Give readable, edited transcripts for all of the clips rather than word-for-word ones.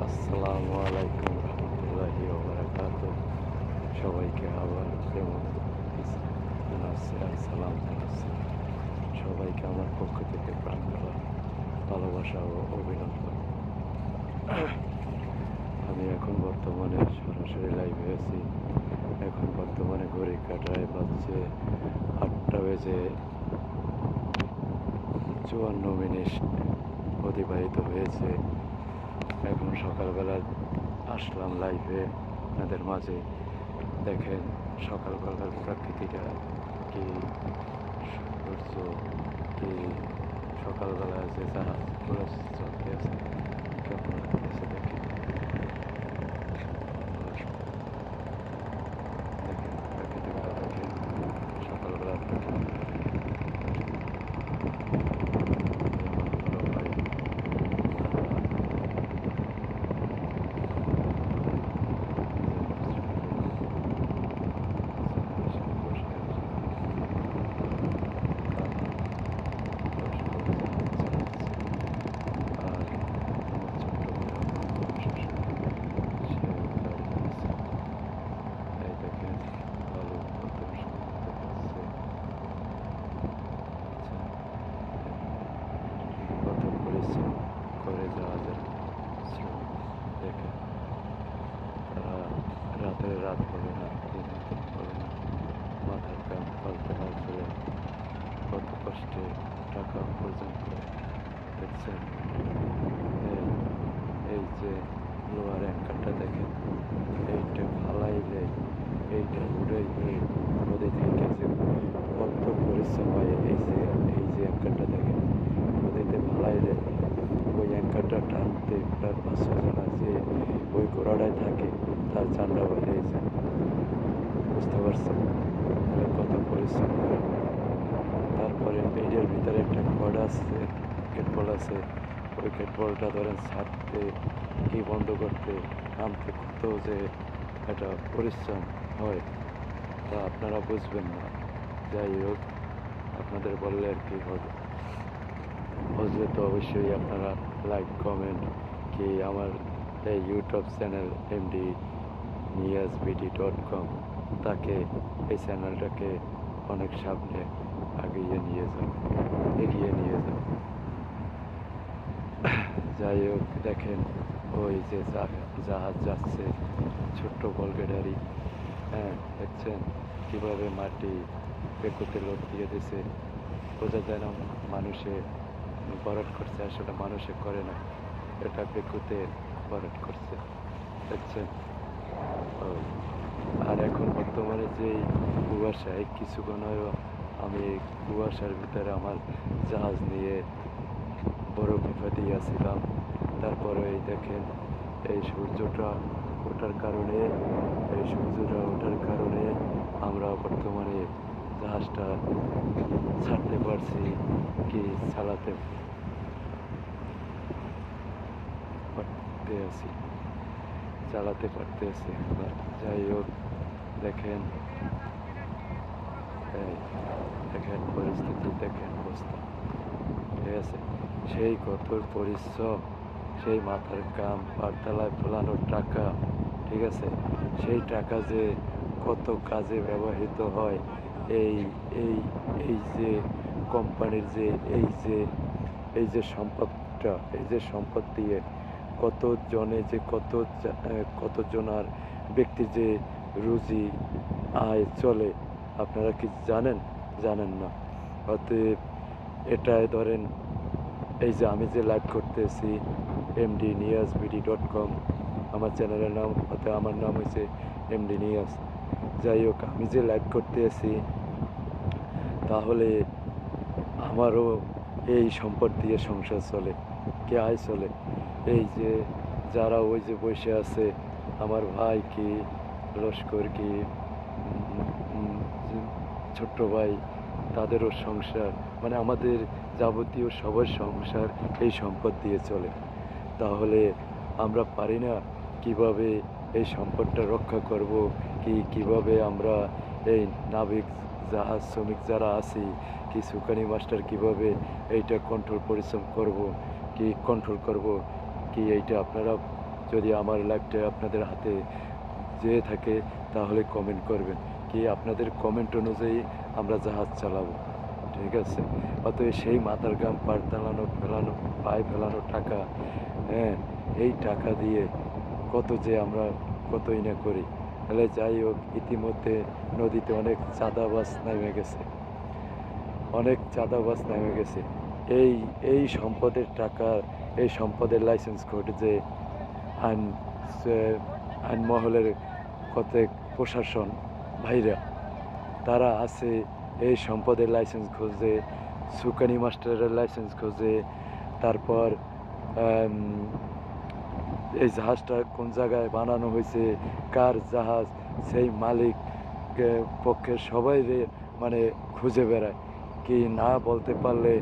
আসসালামু আলাইকুম রহমতুল্লাহি ওয়া বারাকাতুহু। সবাইকে আবার সালাম জানাচ্ছি। সবাইকে আমার পক্ষ থেকে প্রাণঢালা ভালোবাসা ও অভিনন্দন। আমি এখন বর্তমানে সরাসরি লাইভে আছি। এখন বর্তমানে ঘড়ি কাটায় বাজছে 8টা বেজে 54 মিনিট অতিবাহিত হয়েছে। এখন সকালবেলা আসলাম লাইভে আপনাদের মাঝে। দেখেন সকালবেলার প্রাকৃতিটা কি সৌন্দর্য, কি সকালবেলা যে জাহাজ চলতে আছে কেমন লাগতেছে দেখেন। দেখেন প্রাকৃতিকটা দেখেন, সকালবেলা প্রাকৃতিক করে যাওয়া যায়। দেখেন তারা রাত বলে না, দিন বলে না, মাথার কাম পাল্টে না চলে কত কষ্টে টাকা উপার্জন করে। দেখছেন এই যে লোহার অ্যাঙ্কারটা দেখেন, এইটা ফালাইলে এইটা উড়াইলে নদী থেকে যে কত পরিশ্রম হয়। এই যে অ্যাঙ্কারটা দেখেন, নদীতে ফালাইলে ওই অ্যাঙ্কারটা টানতে প্রায় 500 জন আছে। ওই ঘোড়াটায় থাকে, তার চান্ডা বাইরে যায়। বুঝতে পারছেন তাহলে কত পরিশ্রম করে। তারপরে এইটার ভিতরে একটা কড আছে, ক্রিকেট বল আছে। ওই ক্রিকেট বলটা ধরেন ছাড়তে কি বন্ধ করতে নামতে কত যে একটা পরিশ্রম হয়, তা আপনারা বুঝবেন না। যাই হোক, আপনাদের বললে আর কি হবে। বুঝলে তো অবশ্যই আপনারা লাইক কমেন্ট কি আমার এই ইউটিউব চ্যানেল mdniyazbd.com, তাকে এই চ্যানেলটাকে অনেক সামনে এগিয়ে নিয়ে যান। যাই হোক, দেখেন ওই যে জাহাজ যাচ্ছে, ছোট্ট বলগেডারি। হ্যাঁ, দেখছেন কীভাবে মাটি বেকুতে লোড দিয়ে দিছে। বোঝা যায় না মানুষে ভরাট করছে, আসলে মানুষে করে না, এটা বেকুতে ভরাট করছে। দেখছেন আর এখন বর্তমানে যেই কুয়াশায় কিছুক্ষণ আমি কুয়াশার ভিতরে আমার জাহাজ নিয়ে বড় বিপদে দিয়েছিলাম। তারপরে এই দেখেন এই সূর্যটা ওঠার কারণে আমরা বর্তমানে জাহাজটা ছাড়তে পারছি, কি চালাতে পারতে আছি আমরা। যাই হোক, দেখেন দেখেন পরিস্থিতি, দেখেন অবস্থা। ঠিক আছে, সেই কঠোর পরিশ্রম, সেই মাথার কাম, পাঠতলায় ফেলানোর টাকা, ঠিক আছে, সেই টাকা যে কত কাজে ব্যবহৃত হয়। এই এই এই যে কোম্পানির যে এই যে সম্পদ দিয়ে কতজনে যে কতজনার ব্যক্তি যে রুজি আয় চলে, আপনারা কি জানেন না। অতএব এটাই ধরেন এই যে আমি যে লাইভ করতেছি mdniyazbd.com, আমার চ্যানেলের নাম, অর্থাৎ আমার নাম হয়েছে এমডি নিয়াজ। যাই হোক, আমি যে লাইভ করতেছি তাহলে আমারও এই সম্পদ দিয়ে সংসার চলে, কে আয় চলে। এই যে যারা ওই যে বসে আছে, আমার ভাই কি লস্কর কি ছোট্ট ভাই, তাদেরও সংসার, মানে আমাদের যাবতীয় সবার সংসার এই সম্পদ দিয়ে চলে। তাহলে আমরা পারি না কিভাবে এই সম্পদটা রক্ষা করব, কিভাবে আমরা এই নাবিক জাহাজ শ্রমিক যারা আছি, কি সুকানি মাস্টার কিভাবে এইটা কন্ট্রোল করব, কি এইটা আপনারা যদি আমার লাইভটা আপনাদের হাতে যেয়ে থাকে তাহলে কমেন্ট করবেন, কি আপনাদের কমেন্ট অনুযায়ী আমরা জাহাজ চালাবো, ঠিক আছে? অতএব সেই মাথার ঘাম ফেলানো পায়ে ফেলানো টাকা, হ্যাঁ, এই টাকা দিয়ে কত যে আমরা কতই না করি। তাহলে যাই হোক, ইতিমধ্যে নদীতে অনেক চাঁদাবাজ নেমে গেছে, অনেক চাঁদাবাজ নেমে গেছে। এই এই সম্পদের টাকা, এই সম্পদের লাইসেন্স কোড যে আইন আইন মহলের কতক প্রশাসন ভাইরা, তারা আছে এই সম্পদের লাইসেন্স খোঁজে, সুকানি মাস্টারের লাইসেন্স খোঁজে, তারপর এই জাহাজটা কোন জায়গায় বানানো হয়েছে, কার জাহাজ, সেই মালিক পক্ষের সবাই মানে খুঁজে বেড়ায়। কি না বলতে পারলে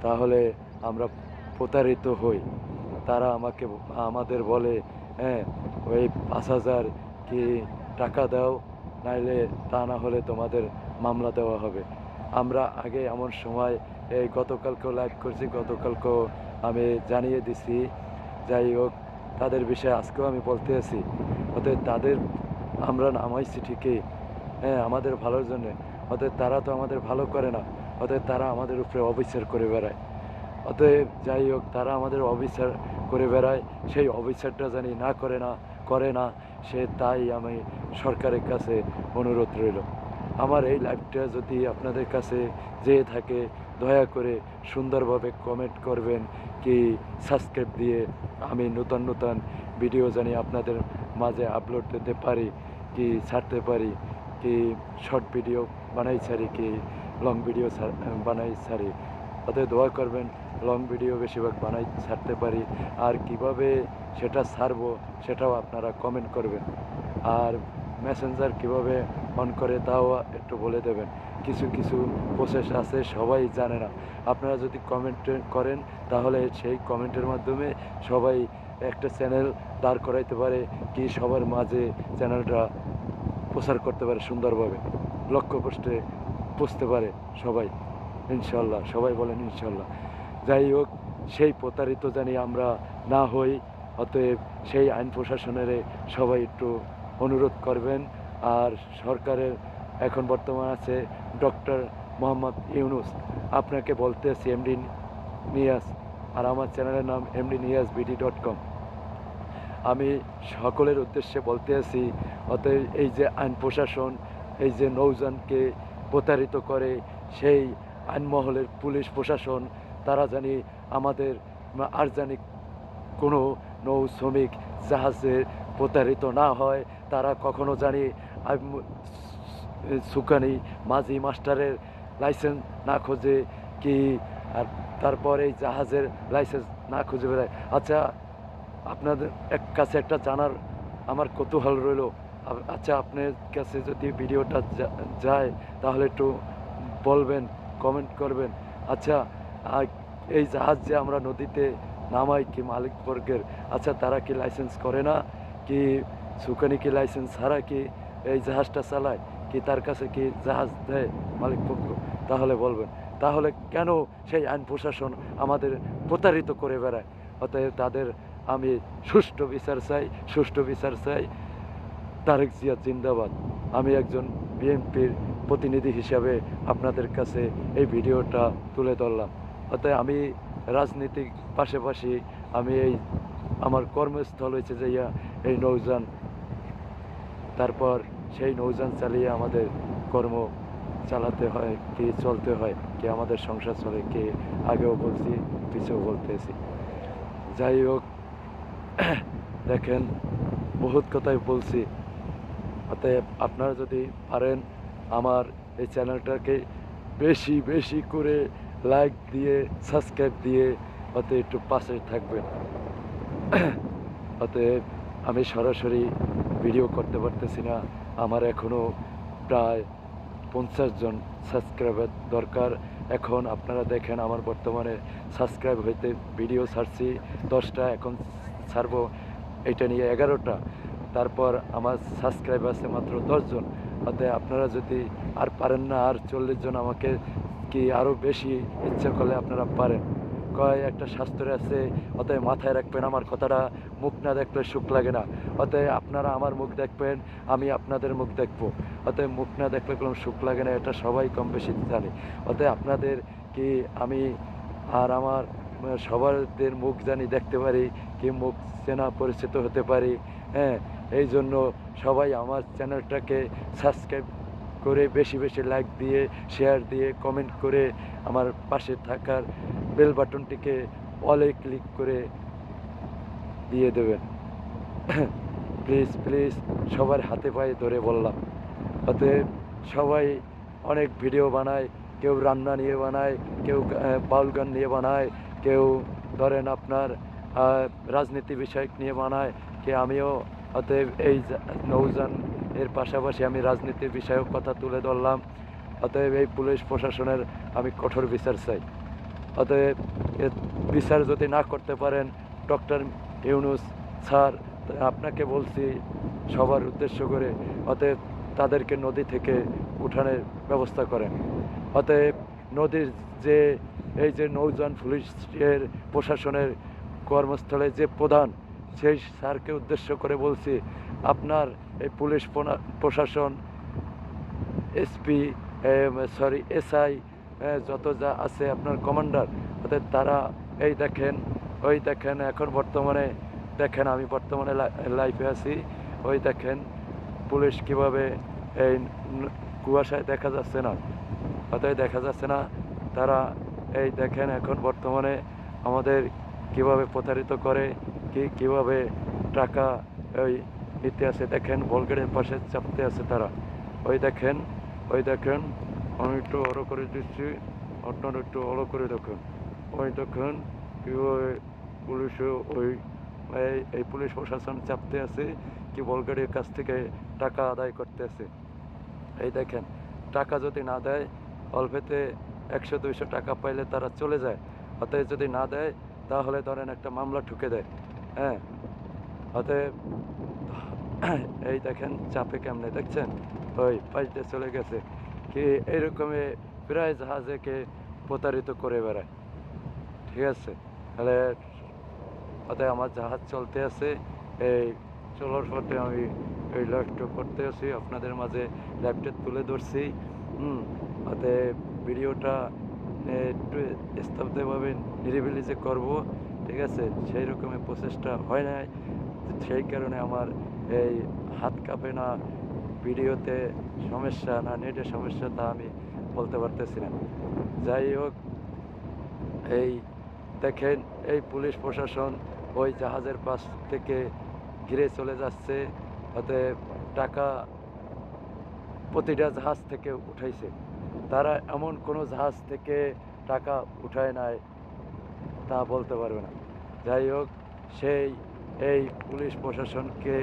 তাহলে আমরা প্রতারিত হই। তারা আমাদের বলে, হ্যাঁ, ওই 5,000 কি টাকা দাও, নাইলে তা না হলে তোমাদের মামলা দেওয়া হবে। আমরা আগে এমন সময়, এই গতকালকেও লাইভ করছি, গতকালকেও আমি জানিয়ে দিছি। যাই হোক, তাদের বিষয়ে আজকেও আমি বলতে আছি। অতএব তাদের আমরা নামাইছি ঠিকই, হ্যাঁ, আমাদের ভালোর জন্যে। অতএব তারা তো আমাদের ভালো করে না, অতএব তারা আমাদের উপরে অবিচার করে বেড়ায়। অতএব যাই হোক, তারা আমাদের অবিচার করে বেড়ায়, সেই অবিচারটা জানি না করে না সে, তাই আমি সরকারের কাছে অনুরোধ রইল, আমার এই লাইভটা যদি আপনাদের কাছে যেয়ে থাকে, দয়া করে সুন্দরভাবে কমেন্ট করবেন, কি সাবস্ক্রাইব দিয়ে আমি নতুন ভিডিও জানি আপনাদের মাঝে আপলোড দিতে পারি, কি ছাড়তে পারি, কি শর্ট ভিডিও বানাই ছাড়ি, কি লং ভিডিও বানাই ছাড়ি। অতএব দোয়া করবেন লং ভিডিও বেশিরভাগ বানাই ছাড়তে পারি, আর কিভাবে সেটা ছাড়বো সেটাও আপনারা কমেন্ট করবেন। আর মেসেঞ্জার কিভাবে অন করে তাও একটু বলে দেবেন। কিছু প্রসেস আছে, সবাই জানে না। আপনারা যদি কমেন্ট করেন তাহলে সেই কমেন্টের মাধ্যমে সবাই একটা চ্যানেল দাঁড় করাইতে পারে, কি সবার মাঝে চ্যানেলটা প্রচার করতে পারে সুন্দরভাবে, লক্ষ্যপোস্টে পৌঁছতে পারে সবাই, ইনশাল্লাহ। সবাই বলেন ইনশাল্লাহ। যাই হোক, সেই প্রতারিত জানি আমরা না হই। অতএব সেই আইন প্রশাসনের সবাই একটু অনুরোধ করবেন। আর সরকারের এখন বর্তমান আছে ডক্টর মোহাম্মদ ইউনুস, আপনাকে বলতে আছি এমডি নিয়াজ, আর আমার চ্যানেলের নাম mdniyazbd.com। আমি সকলের উদ্দেশ্যে বলতে আছি, অতএব এই যে আইন প্রশাসন এই যে নৌযানকে প্রতারিত করে, সেই আইনমহলের পুলিশ প্রশাসন, তারা জানি আমাদের আর জানি কোনো নৌ শ্রমিক জাহাজে প্রতারিত না হয়, তারা কখনো জানি সুকানি মাঝি মাস্টারের লাইসেন্স না খোঁজে, কি আর তারপর এই জাহাজের লাইসেন্স না খুঁজে বেড়ায়। আচ্ছা, আপনাদের কাছে একটা জানার আমার কৌতূহল রইল। আচ্ছা, আপনার কাছে যদি ভিডিওটা যায় তাহলে একটু বলবেন, কমেন্ট করবেন। আচ্ছা, এই জাহাজ যে আমরা নদীতে নামাই, কি মালিকবর্গের, আচ্ছা তারা কি লাইসেন্স করে না, কি সুকানি কি লাইসেন্স ছাড়া কি এই জাহাজটা চালায়, কি তার কাছে কি জাহাজ দেয় মালিকপক্ষ? তাহলে বলবেন। তাহলে কেন সেই আইন প্রশাসন আমাদের প্রতারিত করে বেড়ায়? অতএব তাদের আমি সুষ্ঠু বিচার চাই। তারেক জিয়া জিন্দাবাদ। আমি একজন বিএনপির প্রতিনিধি হিসাবে আপনাদের কাছে এই ভিডিওটা তুলে ধরলাম। অতএব আমি রাজনীতিক পাশাপাশি আমি আমার কর্মস্থল হয়েছে যে এই নৌযান, তারপর সেই নৌযান চালিয়ে আমাদের কর্ম চালাতে হয়, কি চলতে হয়, কি আমাদের সংসার চলে, কি আগেও বলছি পিছেও বলতেছি। যাই হোক, দেখেন বহুত কথাই বলছি। অতএব আপনারা যদি পারেন আমার এই চ্যানেলটাকে বেশি করে লাইক দিয়ে সাবস্ক্রাইব দিয়ে অতএব একটু পাশে থাকবেন। অতএব আমি সরাসরি ভিডিও করতে পারতেছি না, আমার এখনও প্রায় 50 জন সাবস্ক্রাইবার দরকার। এখন আপনারা দেখেন আমার বর্তমানে সাবস্ক্রাইব হইতে ভিডিও ছাড়ছি 10টা, এখন ছাড়বো এটা নিয়ে 11টা। তারপর আমার সাবস্ক্রাইব আছে মাত্র 10 জন। অতএব আপনারা যদি আর পারেন না, আর 40 জন আমাকে কি আরও বেশি ইচ্ছা করলে আপনারা পারেন, কয় একটা শাস্ত্রে আছে, অতএব মাথায় রাখবেন আমার কথাটা, মুখ না দেখলে সুখ লাগে না। অতএব আপনারা আমার মুখ দেখবেন, আমি আপনাদের মুখ দেখব। অতএব মুখ না দেখলে কোনো সুখ লাগে না, এটা সবাই কম বেশি জানে। অতএব আপনাদের কি আমি আর আমার সবারদের মুখ জানি দেখতে পারি, কি মুখ চেনা পরিচিত হতে পারি। হ্যাঁ, এই জন্য সবাই আমার চ্যানেলটাকে সাবস্ক্রাইব করে বেশি বেশি লাইক দিয়ে, শেয়ার দিয়ে, কমেন্ট করে আমার পাশে থাকার বেল বাটনটিকে অলে ক্লিক করে দিয়ে দেবেন। প্লিজ প্লিজ, সবার হাতে পায়ে ধরে বললাম। অতএব সবাই অনেক ভিডিও বানায়, কেউ রান্না নিয়ে বানায়, কেউ বাউল গান নিয়ে বানায়, কেউ ধরেন আপনার রাজনীতি বিষয়ক নিয়ে বানায়, আমিও অতএব এই নৌজান এর পাশাপাশি আমি রাজনীতির বিষয়ক কথা তুলে ধরলাম। অতএব এই পুলিশ প্রশাসনের আমি কঠোর বিচার চাই। অতএব এর বিচার যদি না করতে পারেন, ডক্টর ইউনূস স্যার আপনাকে বলছি সবার উদ্দেশ্য করে, অতএব তাদেরকে নদী থেকে উঠানের ব্যবস্থা করেন। অতএব নদীর যে এই যে নৌযান পুলিশের প্রশাসনের কর্মস্থলে যে প্রধান, সেই স্যারকে উদ্দেশ্য করে বলছি, আপনার এই পুলিশ প্রশাসন এসপি এসআই যত যা আছে আপনার কমান্ডার, অর্থাৎ তারা এই দেখেন, ওই দেখেন এখন বর্তমানে দেখেন, আমি বর্তমানে লাইফে আছি, ওই দেখেন পুলিশ কিভাবে এই কুয়াশায় দেখা যাচ্ছে না, অতএব দেখা যাচ্ছে না, তারা এই দেখেন এখন বর্তমানে আমাদের কিভাবে প্রতারিত করে, কিভাবে টাকা ওই নিতে আছে। দেখেন বলগেটের পাশে চাপতে আছে তারা, ওই দেখেন, ওই দেখেন, আমি একটু অলো করে দিচ্ছি, আপনারা একটু অলো করে দেখুন, ওই দেখেন কীভাবে পুলিশে ওই এই পুলিশ প্রশাসন চাপতে আছে, কি বলগেটের কাছ থেকে টাকা আদায় করতে আছে। এই দেখেন, টাকা যদি না দেয়, অল্পেতে 100-200 টাকা পাইলে তারা চলে যায়। অতএব যদি না দেয় তাহলে ধরেন একটা মামলা ঠুকে দেয়। হ্যাঁ, অতএব এই দেখেন চাপে কেমনে, দেখছেন ওই পাশ দিয়ে চলে গেছে, কি এইরকমে প্রায় জাহাজেকে প্রতারিত করে বেড়ায়। ঠিক আছে, তাহলে অতএব আমার জাহাজ চলতে আছে, এই চলার পথে আমি এই লাইভটা করতে আছি, আপনাদের মাঝে লাইভটা তুলে ধরছি। অতএব ভিডিওটা একটু স্তব্ধভাবে নিরিবিলি যে করবো, ঠিক আছে, সেই রকমের প্রচেষ্টা হয় নাই, সেই কারণে আমার এই হাত কাঁপে না, ভিডিওতে সমস্যা না নেটের সমস্যা তা আমি বলতে পারতেছি না। যাই হোক, এই দেখেন এই পুলিশ প্রশাসন ওই জাহাজের পাশ থেকে ঘিরে চলে যাচ্ছে। অতএব টাকা প্রতিটা জাহাজ থেকে উঠাইছে, তারা এমন কোনো জাহাজ থেকে টাকা উঠায় নাই তা বলতে পারবে না। যাই হোক, এই পুলিশ প্রশাসনকে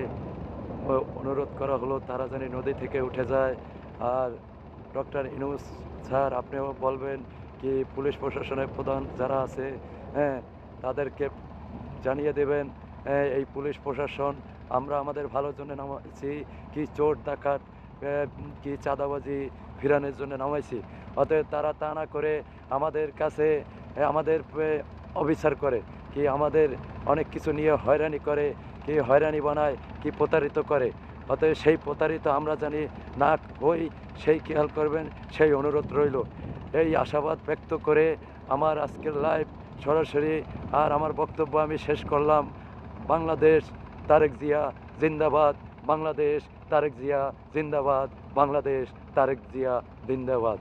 অনুরোধ করা হলো তারা যেন নদী থেকে উঠে যায়। আর ডক্টর ইউনূস স্যার আপনিও বলবেন কি পুলিশ প্রশাসনের প্রধান যারা আছে, হ্যাঁ, তাদেরকে জানিয়ে দেবেন এই পুলিশ প্রশাসন আমরা আমাদের ভালোর জন্য নামাইছি, কি চোর ডাকাত কি চাঁদাবাজি ফিরানোর জন্য নামাইছি। অতএব তারা তা না করে আমাদের কাছে আমাদের অবিচার করে, কি আমাদের অনেক কিছু নিয়ে হয়রানি করে, কি হয়রানি বানায়, কি প্রতারিত করে। অতএব সেই প্রতারিত আমরা জানি না হই, সেই খেয়াল করবেন, সেই অনুরোধ রইল। এই আশাবাদ ব্যক্ত করে আমার আজকের লাইভ সরাসরি আর আমার বক্তব্য আমি শেষ করলাম। বাংলাদেশ তারেক জিয়া জিন্দাবাদ, বাংলাদেশ তারেক জিয়া জিন্দাবাদ, বাংলাদেশ তারেক জিয়া জিন্দাবাদ,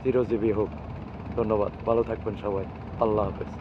চিরজীবী হোক। ধন্যবাদ, ভালো থাকবেন সবাই, আল্লাহ হাফেজ।